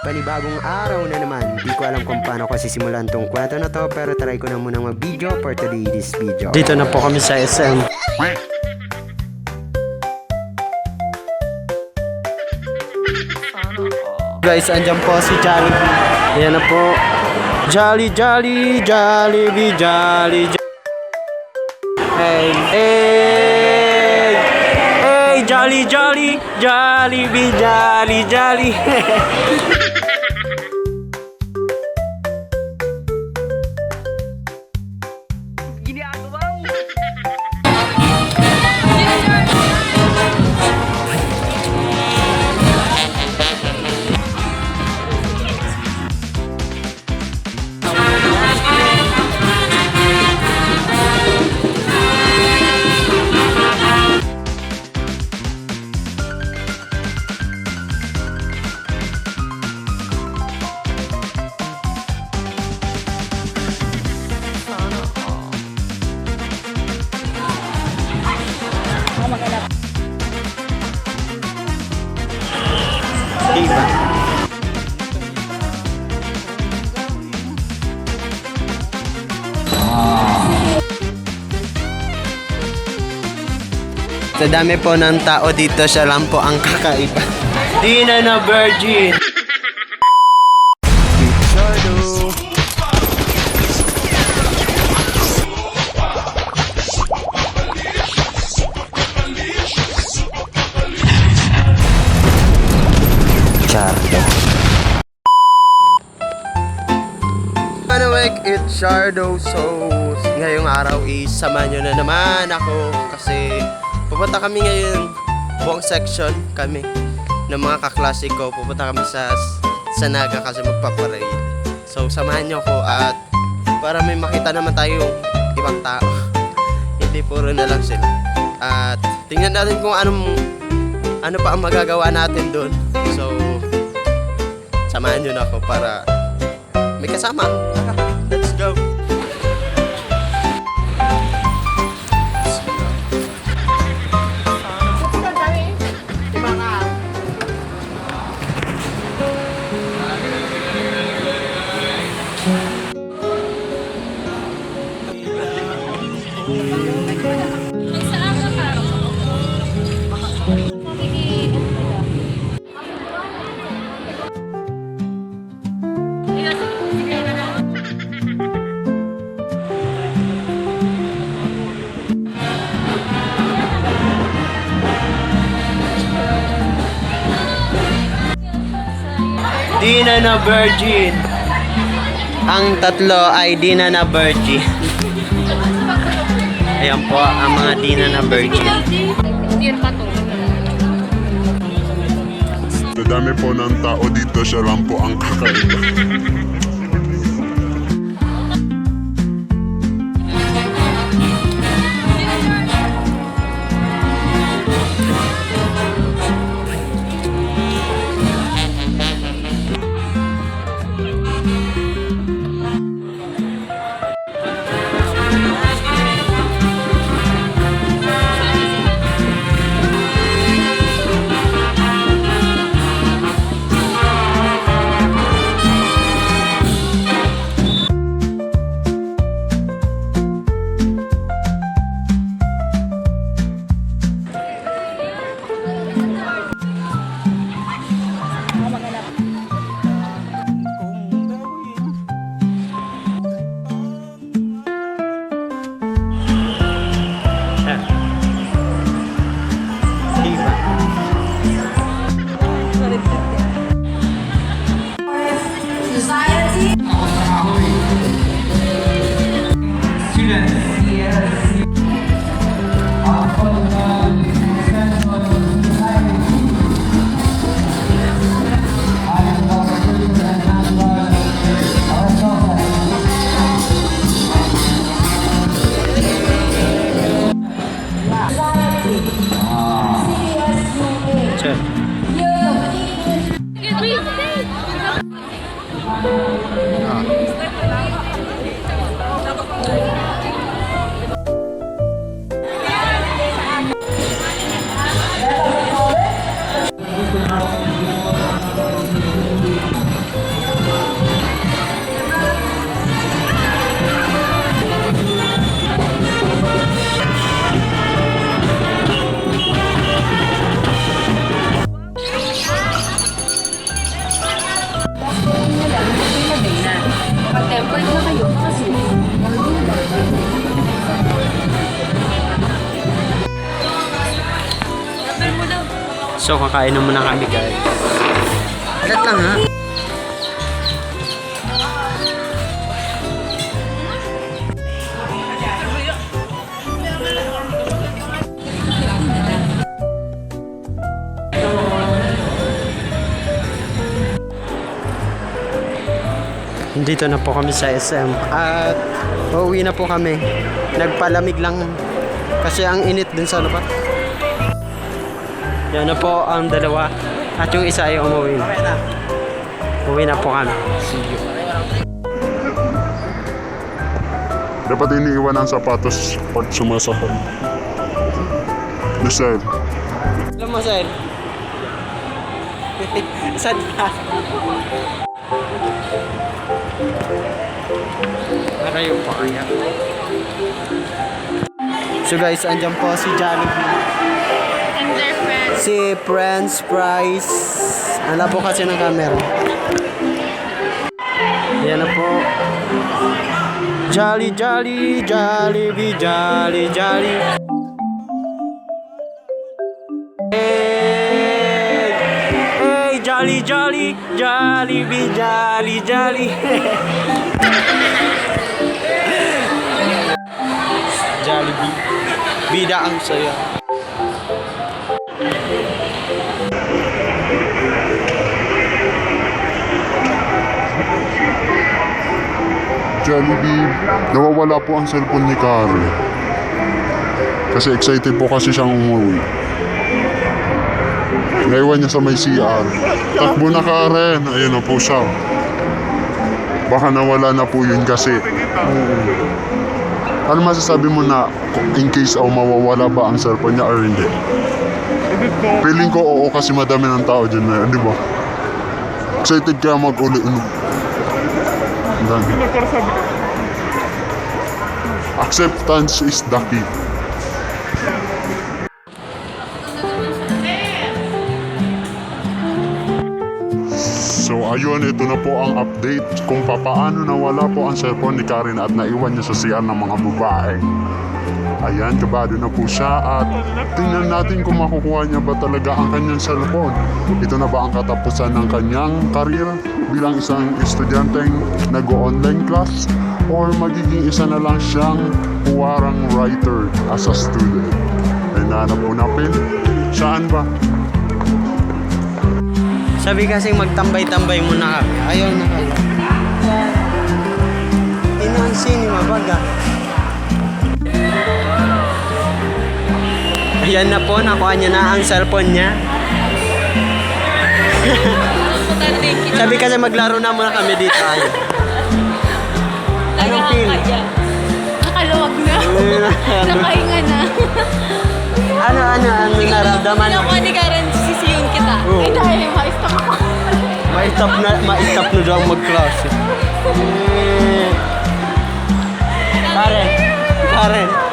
Panibagong araw na naman. Di ko alam kung paano ko sisimulan tong kwento na to, pero try ko na munang mag-video for today's video. Dito na po kami sa SM. Guys, andyan po si Jollibee. Ayan na po. Jolly, Jolly, Jollibee, Jolly, hey, hey, hey, Jolly, Jolly, Jollibee, Jolly, Jolly. Diba? Sa dami po ng tao dito, siya lang po ang kakaiba. Di na virgin. It's Shardo. So, ngayong araw isama nyo na naman ako kasi pupunta kami ngayon, buong section kami ng mga kaklase ko. Pupunta kami sa Naga kasi magpaparade. So, samahan nyo ko at para may makita naman tayong ibang tao. Hindi puro na lang sila. At tingnan natin kung ano pa ang magagawa natin doon. So, samahan nyo na ako para may kasama. Let's go. Di na virgin. Ang tatlo ay di na virgin. Ayan po ang mga di na virgin. Sa dami po ng tao dito, siya lang po ang kakaiba. Mag-tempered na kayo. Kasi, So, kakain na muna kami, guys. Kat lang, ha? Dito na po kami sa SM at uuwi na po kami. Nagpalamig lang kasi ang init dun sa labas. Yan na po ang dalawa at yung isa ay umuwi na. Uwi na po kami. See you. Dapat iniiwan ang sapatos pag sumasakay. Michelle, Alam mo, sir? Sad ka. Marayo pa kaya. So guys, andyan po si Jollibee. and their friends. Si French fries. Ala po kasi ng camera. Yan na po. Jolly, jolly, Jollibee, jolly, jolly. Hey, hey, jolly, jolly, Jollibee, jolly, jolly. Jollibee. Bida ang saya. Jollibee, nawawala po ang cellphone ni Karen. Kasi excited po kasi siyang umuwi. Naiwan niya sa may CR. Takbo na Karen. Ayun na po siya. Baka nawala na po yun kasi. Ano masasabi mo na in case mawawala ba ang cellphone niya or hindi? Feeling ko oo kasi madami ng tao dyan na yun, di ba? Excited kaya mag-uli. Ang dami. Acceptance is the key. So ayun, ito na po ang update kung papaano nawala po ang cellphone ni Karen at naiwan niya sa CR ng mga babae. Ayan, kabado na po siya at tingnan natin kung makukuha niya ba talaga ang kanyang cellphone. Ito na ba ang katapusan ng kanyang career bilang isang estudyanteng nag-online class or magiging isa na lang siyang huwarang writer as a student? Ay nahanap po natin. Saan ba? Sabi kasing magtambay-tambay muna kami. Ayaw na kayo. Inang cinema baga. Ayan na po, nakuha niya na ang cellphone niya. Sabi kasi maglaro na muna kami dito. Ayaw. Anong feel? Nakaluwag na. Nakahinga na. Ano naramdaman? Nakuha ni Karen, sisiyun kita. Oo. Ay dahil ma-stop ako. Ma-stop na daw mag-klase. Karen.